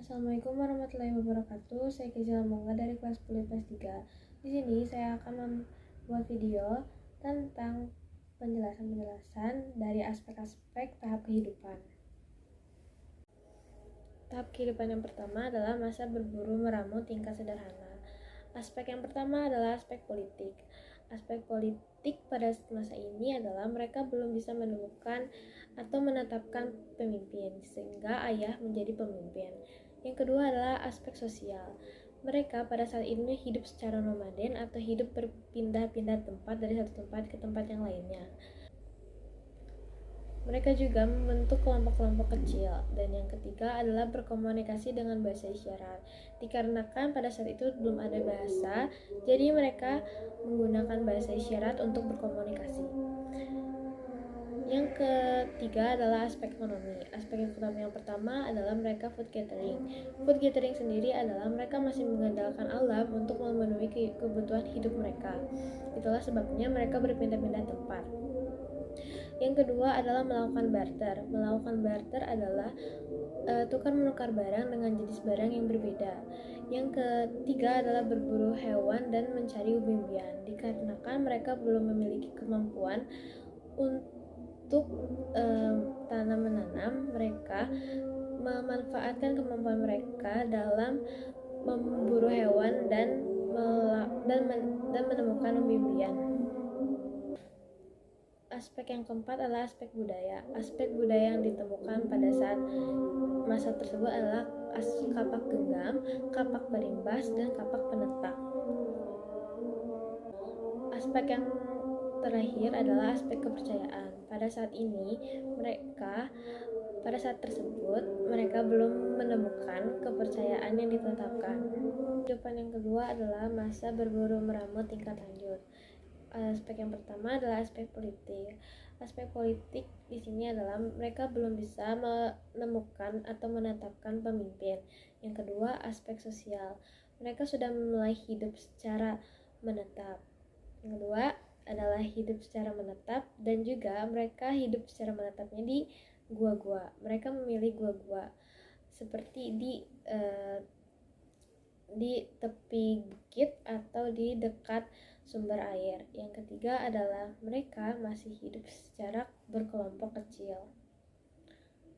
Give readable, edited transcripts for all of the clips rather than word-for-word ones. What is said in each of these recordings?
Assalamualaikum warahmatullahi wabarakatuh. Saya Kezia Mongga dari kelas 10 IPS 3. Di sini saya akan membuat video tentang penjelasan dari aspek-aspek tahap kehidupan. Tahap kehidupan yang pertama adalah masa berburu meramu tingkat sederhana. Aspek yang pertama adalah aspek politik. Aspek politik pada masa ini adalah mereka belum bisa menemukan atau menetapkan pemimpin, sehingga ayah menjadi pemimpin. Yang kedua adalah aspek sosial. Mereka pada saat ini hidup secara nomaden atau hidup berpindah-pindah tempat dari satu tempat ke tempat yang lainnya. Mereka juga membentuk kelompok-kelompok kecil. Dan yang ketiga adalah berkomunikasi dengan bahasa isyarat. Dikarenakan pada saat itu belum ada bahasa, jadi mereka menggunakan bahasa isyarat untuk berkomunikasi. Yang ketiga adalah aspek ekonomi. Aspek ekonomi yang pertama adalah mereka food gathering. Food gathering sendiri adalah mereka masih mengandalkan alam untuk memenuhi kebutuhan hidup mereka. Itulah sebabnya mereka berpindah-pindah tempat. Yang kedua adalah melakukan barter. Melakukan barter adalah tukar menukar barang dengan jenis barang yang berbeda. Yang ketiga adalah berburu hewan dan mencari umbi-umbian. Dikarenakan mereka belum memiliki kemampuan untuk tanam-menanam, mereka memanfaatkan kemampuan mereka dalam memburu hewan dan menemukan umbi-umbian. Aspek yang keempat adalah aspek budaya. Aspek budaya yang ditemukan pada saat masa tersebut adalah kapak genggam, kapak berimbas, dan kapak penetak. Aspek yang terakhir adalah aspek kepercayaan. Pada saat tersebut mereka belum menemukan kepercayaan yang ditetapkan. Kehidupan yang kedua adalah masa berburu meramu tingkat lanjut. Aspek yang pertama adalah aspek politik. Aspek politik di sini adalah mereka belum bisa menemukan atau menetapkan pemimpin. Yang kedua, aspek sosial. Mereka sudah mulai hidup secara menetap. Yang kedua adalah hidup secara menetap, dan juga mereka hidup secara menetapnya di gua-gua. Mereka memilih gua-gua seperti di tepi bukit atau di dekat sumber air. Yang ketiga adalah mereka masih hidup secara berkelompok kecil.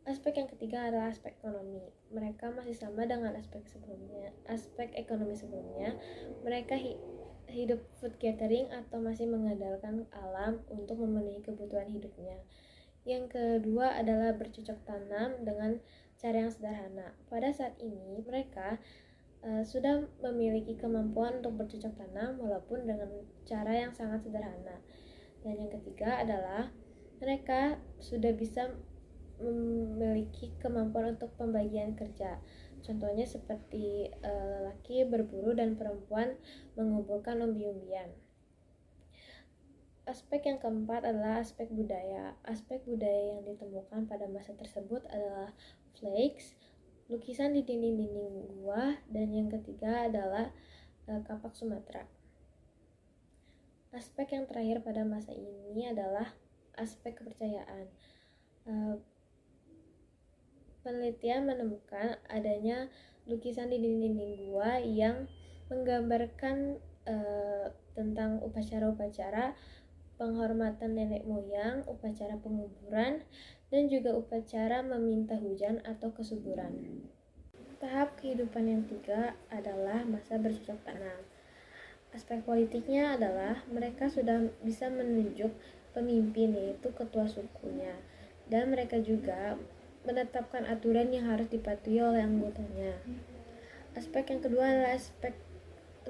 Aspek yang ketiga adalah aspek ekonomi. Mereka masih sama dengan aspek ekonomi sebelumnya. Mereka hidup food gathering atau masih mengandalkan alam untuk memenuhi kebutuhan hidupnya. Yang kedua adalah bercocok tanam dengan cara yang sederhana. Pada saat ini mereka sudah memiliki kemampuan untuk bercocok tanam walaupun dengan cara yang sangat sederhana. Dan yang ketiga adalah mereka sudah bisa memiliki kemampuan untuk pembagian kerja. Contohnya seperti lelaki berburu dan perempuan mengumpulkan umbi-umbian. Aspek yang keempat adalah aspek budaya. Aspek budaya yang ditemukan pada masa tersebut adalah flakes, lukisan di dinding-dinding gua, dan yang ketiga adalah kapak Sumatera. Aspek yang terakhir pada masa ini adalah aspek kepercayaan. Penelitian menemukan adanya lukisan di dinding-dinding gua yang menggambarkan tentang upacara-upacara penghormatan nenek moyang, upacara penguburan, dan juga upacara meminta hujan atau kesuburan. Tahap kehidupan yang ketiga adalah masa bercocok tanam. Aspek politiknya adalah mereka sudah bisa menunjuk pemimpin, yaitu ketua sukunya, dan mereka juga menetapkan aturan yang harus dipatuhi oleh anggotanya. Aspek yang kedua adalah aspek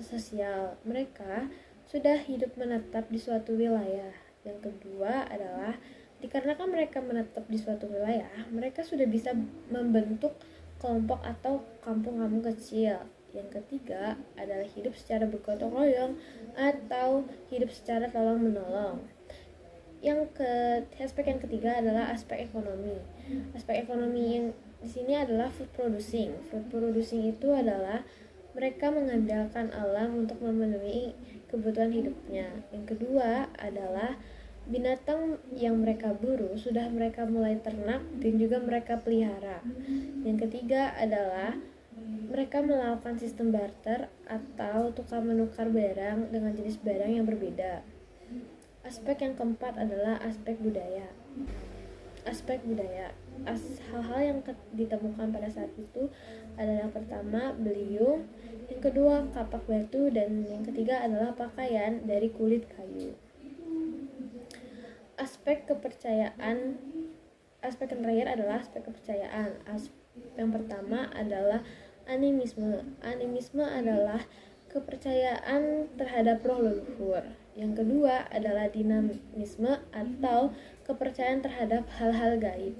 sosial. Mereka sudah hidup menetap di suatu wilayah. Yang kedua adalah dikarenakan mereka menetap di suatu wilayah, mereka sudah bisa membentuk kelompok atau kampung-kampung kecil. Yang ketiga adalah hidup secara bergotong royong atau hidup secara tolong-menolong. Aspek yang ketiga adalah aspek ekonomi. Aspek ekonomi yang di sini adalah food producing. Food producing itu adalah mereka mengandalkan alam untuk memenuhi kebutuhan hidupnya. Yang kedua adalah binatang yang mereka buru sudah mereka mulai ternak dan juga mereka pelihara. Yang ketiga adalah Mereka melakukan sistem barter atau tukar menukar barang dengan jenis barang yang berbeda. Aspek yang keempat adalah aspek budaya. Aspek budaya, hal-hal yang ditemukan pada saat itu adalah pertama beliung, yang kedua kapak batu, dan yang ketiga adalah pakaian dari kulit kayu. Aspek kepercayaan, aspek yang terakhir adalah aspek kepercayaan. Yang pertama adalah animisme. Animisme adalah kepercayaan terhadap roh leluhur. Yang kedua adalah dinamisme atau kepercayaan terhadap hal-hal gaib.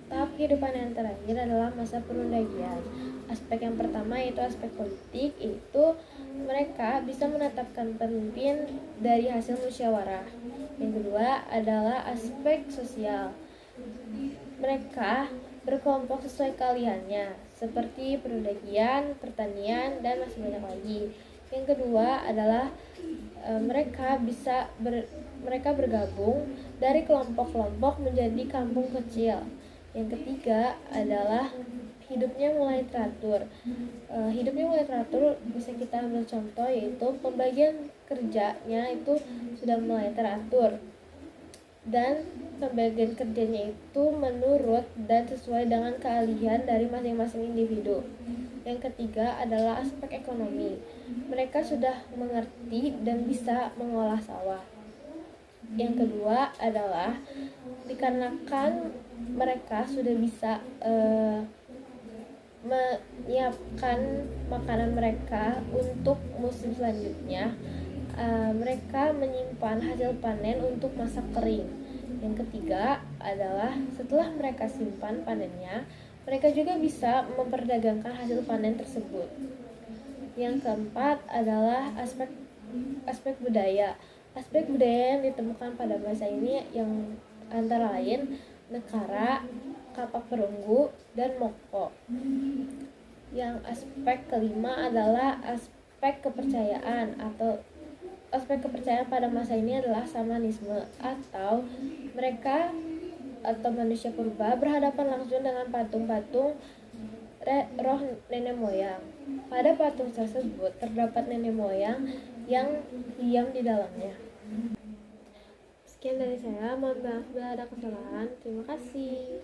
Tahap kehidupan yang terakhir adalah masa perundagian. Aspek yang pertama yaitu aspek politik, yaitu mereka bisa menetapkan pemimpin dari hasil musyawarah. Yang kedua adalah aspek sosial. Mereka berkelompok sesuai keahliannya, seperti perundagian, pertanian, dan masih banyak lagi. Yang kedua adalah mereka bergabung dari kelompok-kelompok menjadi kampung kecil. Yang ketiga adalah hidupnya mulai teratur. Hidupnya mulai teratur bisa kita ambil contoh, yaitu pembagian kerjanya itu sudah mulai teratur, dan pembagian kerjanya itu menurut dan sesuai dengan keahlian dari masing-masing individu. Yang ketiga adalah aspek ekonomi. Mereka sudah mengerti dan bisa mengolah sawah. Yang kedua adalah dikarenakan mereka sudah bisa menyiapkan makanan mereka untuk musim selanjutnya, mereka menyimpan hasil panen untuk masa kering. Yang ketiga adalah setelah mereka simpan panennya, mereka juga bisa memperdagangkan hasil panen tersebut. Yang keempat adalah aspek budaya. Aspek budaya yang ditemukan pada masa ini yang antara lain Nekara, Kapak Perunggu, dan Moko. Yang aspek kelima adalah aspek kepercayaan atau aspek kepercayaan pada masa ini adalah shamanisme, atau mereka atau manusia purba berhadapan langsung dengan patung-patung roh nenek moyang. Pada patung tersebut terdapat nenek moyang yang diam di dalamnya. Sekian dari saya, mohon maaf bila ada kesalahan. Terima kasih.